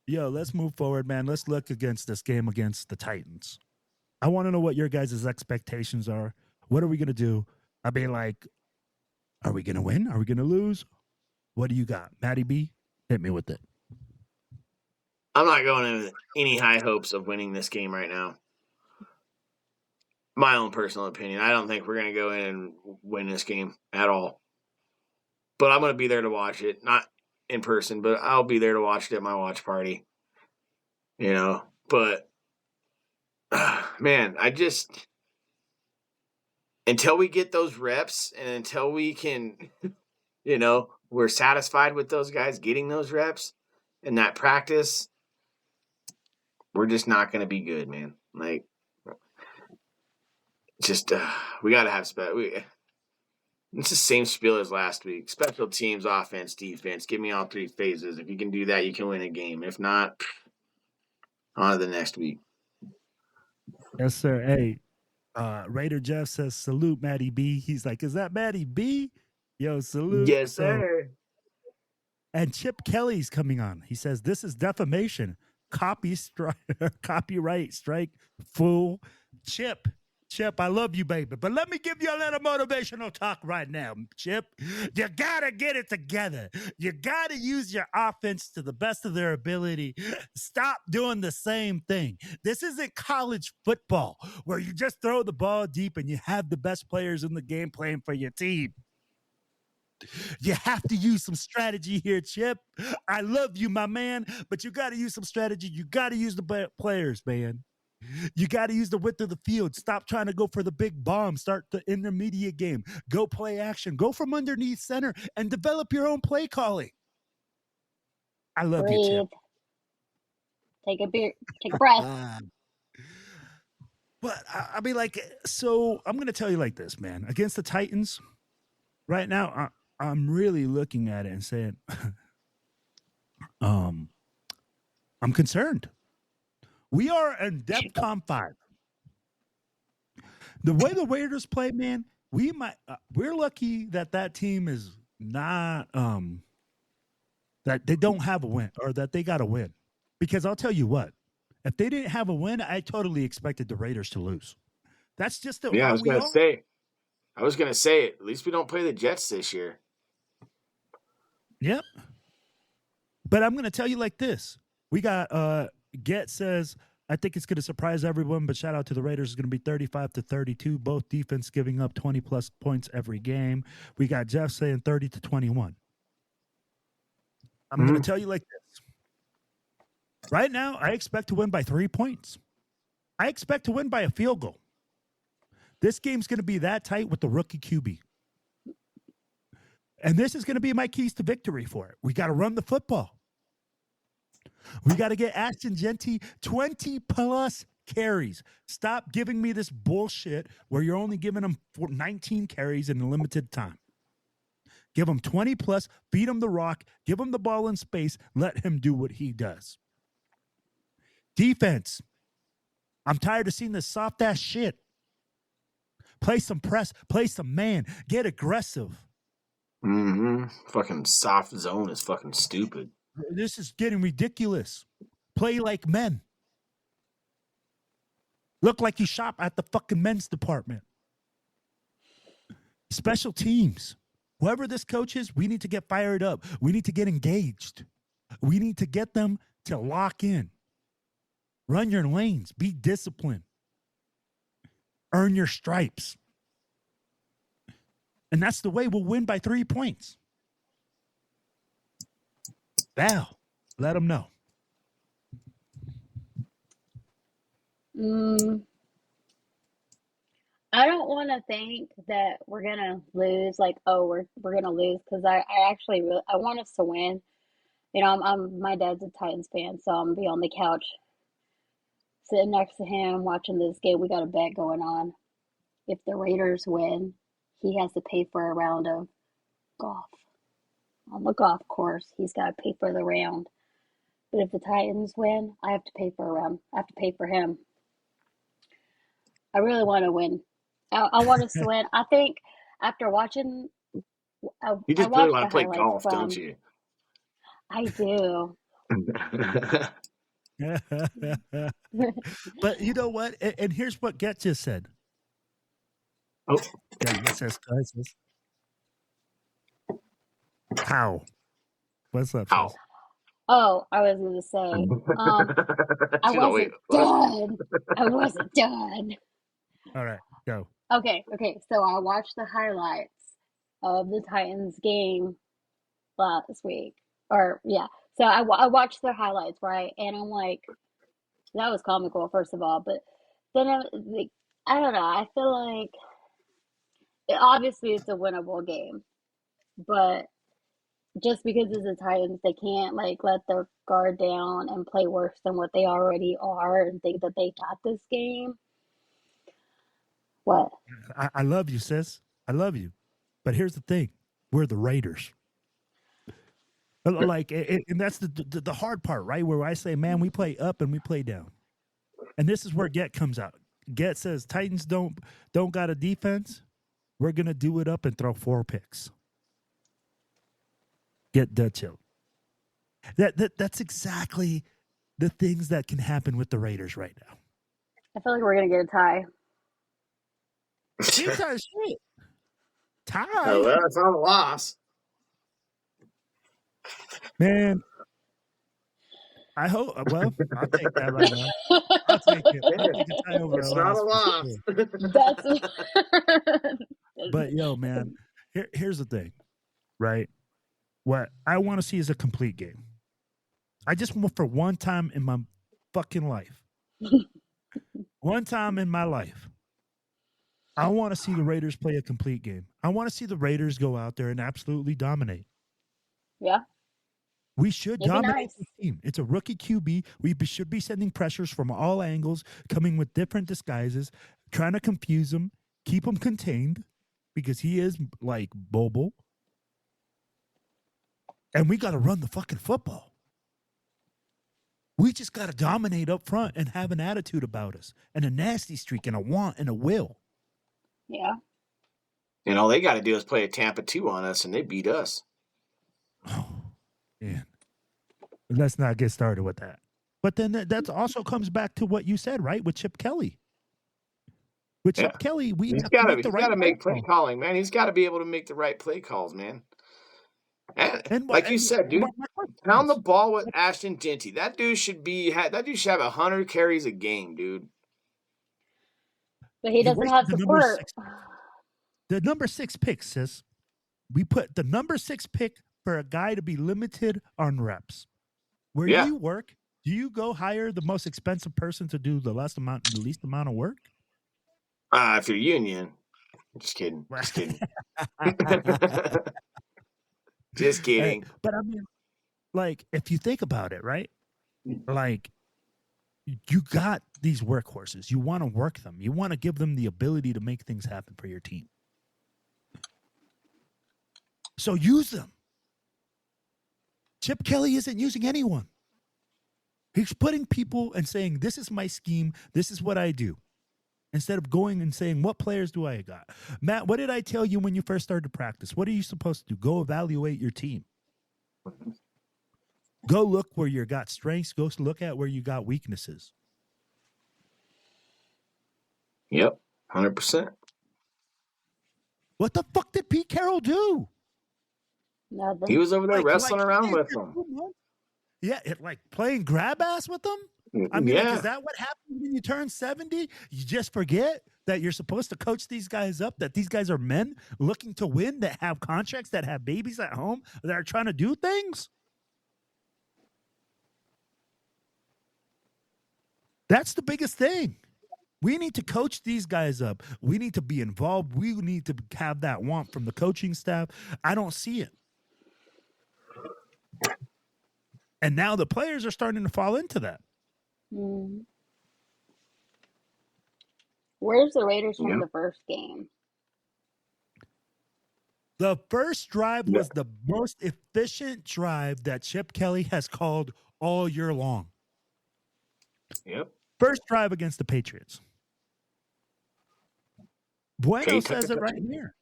Yo, let's move forward, man. Let's look against this game against the Titans. I want to know what your guys' expectations are. What are we going to do? I mean, like, are we going to win? Are we going to lose? What do you got? Matty B, hit me with it. I'm not going into any high hopes of winning this game right now. My own personal opinion. I don't think we're going to go in and win this game at all. But I'm going to be there to watch it. Not in person, but I'll be there to watch it at my watch party. But, man, until we get those reps and until we can, we're satisfied with those guys getting those reps and that practice, we're just not going to be good, man. Like, just, we got to have it's the same spiel as last week. Special teams, offense, defense. Give me all three phases. If you can do that, you can win a game. If not, on to the next week. Yes, sir. Hey, Raider Jeff says, salute Matty B. He's like, is that Matty B? Yo, salute. Yes, sir. And Chip Kelly's coming on. He says, this is defamation. Copyright strike, fool. Chip, I love you, baby. But let me give you a little motivational talk right now, Chip. You got to get it together. You got to use your offense to the best of their ability. Stop doing the same thing. This isn't college football where you just throw the ball deep and you have the best players in the game playing for your team. You have to use some strategy here, Chip. I love you, my man, but you got to use some strategy. You got to use the players, man. You got to use the width of the field. Stop trying to go for the big bomb. Start the intermediate game. Go play action. Go from underneath center and develop your own play calling. I love you, Chip. Take a breath. But I mean, like, so I'm going to tell you like this, man. Against the Titans, right now, I'm really looking at it and saying, I'm concerned. We are in DEFCON 5. The way the Raiders play, man, we're lucky that team is not that they don't have a win or that they got a win. Because I'll tell you what, if they didn't have a win, I totally expected the Raiders to lose. That's just I was going to say at least we don't play the Jets this year. Yep. But I'm going to tell you like this. We got Get says, I think it's going to surprise everyone, but shout out to the Raiders. It's going to be 35-32. Both defense giving up 20-plus points every game. We got Jeff saying 30-21. I'm going to tell you like this. Right now, I expect to win by 3 points. I expect to win by a field goal. This game's going to be that tight with the rookie QB. And this is going to be my keys to victory for it. We got to run the football. We got to get Ashton Genty 20-plus carries. Stop giving me this bullshit where you're only giving him 19 carries in a limited time. Give him 20-plus, feed him the rock, give him the ball in space, let him do what he does. Defense. I'm tired of seeing this soft-ass shit. Play some press, play some man, get aggressive. Fucking soft zone is fucking stupid. This is getting ridiculous. Play like men. Look like you shop at the fucking men's department. Special teams. Whoever this coach is, we need to get fired up. We need to get engaged. We need to get them to lock in. Run your lanes. Be disciplined. Earn your stripes. And that's the way we'll win by 3 points. Val, let them know. I don't want to think that we're gonna lose. Like, we're gonna lose because I actually really I want us to win. You know, my dad's a Titans fan, so I'm gonna be on the couch, sitting next to him, watching this game. We got a bet going on. If the Raiders win, he has to pay for a round of golf. On the golf course, he's got to pay for the round. But if the Titans win, I have to pay for a round. I have to pay for him. I really want to win. I want us to win. I think after watching, You just really want to play golf, don't you? I do. But you know what? And here's what Get just said. Oh, yeah, it says. How? What's up? How? Oh, I was going to say, I wasn't done. I wasn't done. All right. Go. Okay. So I watched the highlights of the Titans game last week. So I watched their highlights, right? And I'm like, that was comical, first of all. But then I don't know. I feel like obviously it's a winnable game, but just because it's the Titans, they can't like let their guard down and play worse than what they already are and think that they got this game. What? I love you, sis. I love you. But here's the thing: we're the Raiders. Like, and that's the hard part, right? Where I say, man, we play up and we play down, and this is where Get comes out. Get says Titans don't got a defense. We're gonna do it up and throw 4 picks. Get dead chill. That's exactly the things that can happen with the Raiders right now. I feel like we're gonna get a tie. Team tie shit. Tie. Oh, well, it's not a loss. Man, I hope. Well, I'll take that right now. I'll take it. I'll take a tie over It's a not a loss. loss. That's But yo, man, here's the thing, right? What I want to see is a complete game. I just want for one time in my fucking life, one time in my life, I want to see the Raiders play a complete game. I want to see the Raiders go out there and absolutely dominate. yeah. We should It'd be dominate nice. the team. It's a rookie QB. Should be sending pressures from all angles, coming with different disguises, trying to confuse him, keep him contained because he is like Bobo. And we got to run the fucking football. We just got to dominate up front and have an attitude about us and a nasty streak and a want and a will. Yeah. And all they got to do is play a Tampa 2 on us, and they beat us. Oh, man. Let's not get started with that. But then that also comes back to what you said, right? With Chip Kelly. With Chip Kelly, he's got to make play calling, man. He's got to be able to make the right play calls, man. And like you said, dude, pound the ball with Ashton Jeanty. That dude should have 100 carries a game, dude. But he doesn't have support. The number 6 pick, sis. We put the number 6 pick for a guy to be limited on reps. Where you work, do you go hire the most expensive person to do the least amount of work? If you're union. Just kidding. Just kidding. Just kidding. But I mean, like, if you think about it, right? Like, you got these workhorses. You want to work them. You want to give them the ability to make things happen for your team. So use them. Chip Kelly isn't using anyone. He's putting people and saying, this is my scheme. This is what I do. Instead of going and saying, what players do I got? Matt, what did I tell you when you first started practice? What are you supposed to do? Go evaluate your team. Go look where you got strengths. Go look at where you got weaknesses. Yep, 100%. What the fuck did Pete Carroll do? Nothing. He was over there wrestling around with them. Yeah, like playing grab ass with them? I mean, like, is that what happens when you turn 70? You just forget that you're supposed to coach these guys up, that these guys are men looking to win, that have contracts, that have babies at home, that are trying to do things? That's the biggest thing. We need to coach these guys up. We need to be involved. We need to have that want from the coaching staff. I don't see it. And now the players are starting to fall into that. Where's the Raiders from the first game? The first drive was the most efficient drive that Chip Kelly has called all year long. Yep. First drive against the Patriots. Bueno says it right here.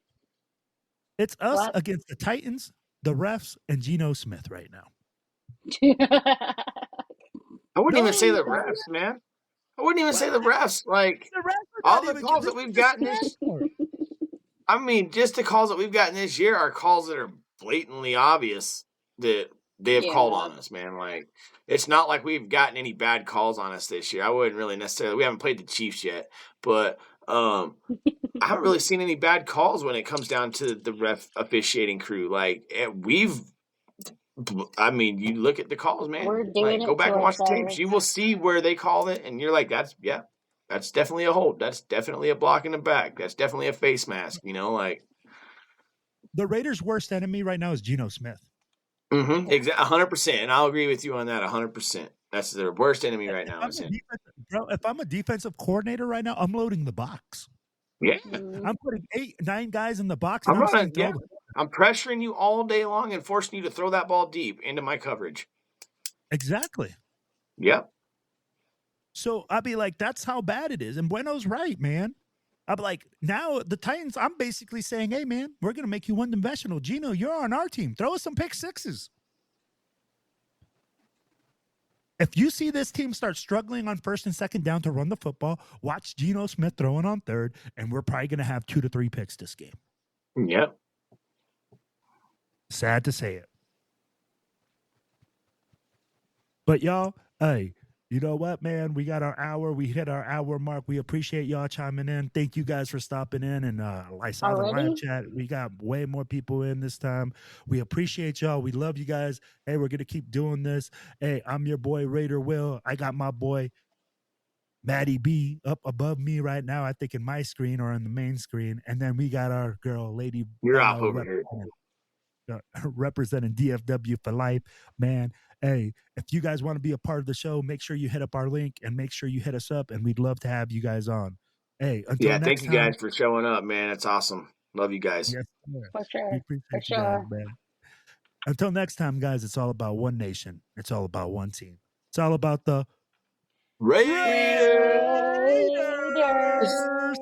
It's us against the Titans, the refs, and Geno Smith right now. I wouldn't even say the refs, man. I wouldn't even say the refs. Like, all the calls that we've gotten this I mean, just the calls that we've gotten this year are calls that are blatantly obvious that they have called on us, man. Like, it's not like we've gotten any bad calls on us this year. I wouldn't really necessarily. We haven't played the Chiefs yet, but I haven't really seen any bad calls when it comes down to the ref officiating crew. Like you look at the calls, man. We're doing Like, go it back to and watch the tapes. ourselves. You will see where they call it, and you're like, that's definitely a hold. That's definitely a block in the back. That's definitely a face mask. Like The Raiders' worst enemy right now is Geno Smith. exactly 100%, and I'll agree with you on that 100%. That's their worst enemy right now. If I'm a defensive coordinator right now, I'm loading the box. Yeah, I'm putting 8-9 guys in the box. I'm And saying, I'm pressuring you all day long and forcing you to throw that ball deep into my coverage. Exactly. Yep. So I'd be like, that's how bad it is. And Bueno's right, man. I'd be like, now the Titans, I'm basically saying, hey, man, we're going to make you one-dimensional. Geno, you're on our team. Throw us some pick sixes. If you see this team start struggling on first and second down to run the football, watch Geno Smith throwing on third, and we're probably going to have 2 to 3 picks this game. Yep. Sad to say it. But y'all, hey, you know what, man? We got our hour. We hit our hour mark. We appreciate y'all chiming in. Thank you guys for stopping in. And I saw the live chat. We got way more people in this time. We appreciate y'all. We love you guys. Hey, we're going to keep doing this. Hey, I'm your boy, Raider Will. I got my boy, Maddie B, up above me right now, I think in my screen or on the main screen. And then we got our girl, Lady You're off over here. Representing DFW for life, man. Hey, if you guys want to be a part of the show, make sure you hit up our link and make sure you hit us up, and we'd love to have you guys on. Hey, until next thank you time, guys for showing up, man. It's awesome. Love you guys. Yes, for sure. We appreciate you guys, man. Until next time, guys, it's all about one nation. It's all about one team. It's all about the Raiders. Raiders.